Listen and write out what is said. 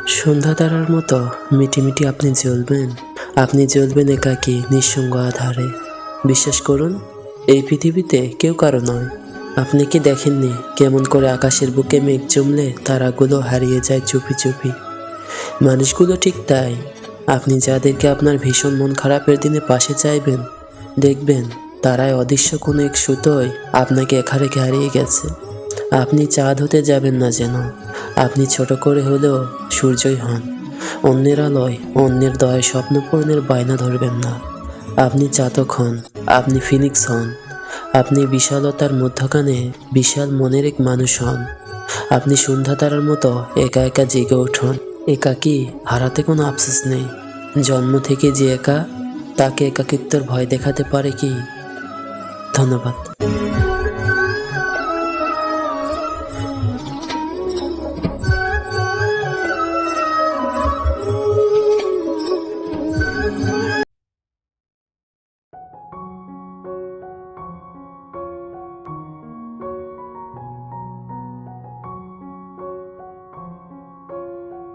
সন্ধ্যা তারার মতো মিটিমিটি আপনি জ্বলবেন। আপনি জ্বলবেন একাকী নিঃসঙ্গ আধারে। বিশ্বাস করুন, এই পৃথিবীতে কেউ কারো নয়। আপনি কি দেখেননি কেমন করে আকাশের বুকে মেঘ জমলে তারাগুলো হারিয়ে যায় চুপি চুপি? মানুষগুলো ঠিক তাই। আপনি যাদেরকে আপনার ভীষণ মন খারাপের দিনে পাশে চাইবেন, দেখবেন তারাই অদৃশ্য কোনো এক সুতোয় আপনাকে একা রেখে হারিয়ে গেছে। আপনি চাঁদ হতে যাবেন না যেন। আপনি ছোট করে হলেও সূর্যই হন। অন্যের আলোয় অন্যের দয়ায় স্বপ্ন পূরণের বায়না ধরবেন না। আপনি চাতক হন, আপনি ফিনিক্স হন। আপনি বিশালতার মধ্যখানে বিশাল মনের এক মানুষ হন। আপনি সন্ধ্যা তারার মতো একা একা জেগে উঠুন। একাকী হারাতে কোনো আফসোস নেই। জন্ম থেকে যে একা, তাকে একাকিত্বের ভয় দেখাতে পারে কি? ধন্যবাদ।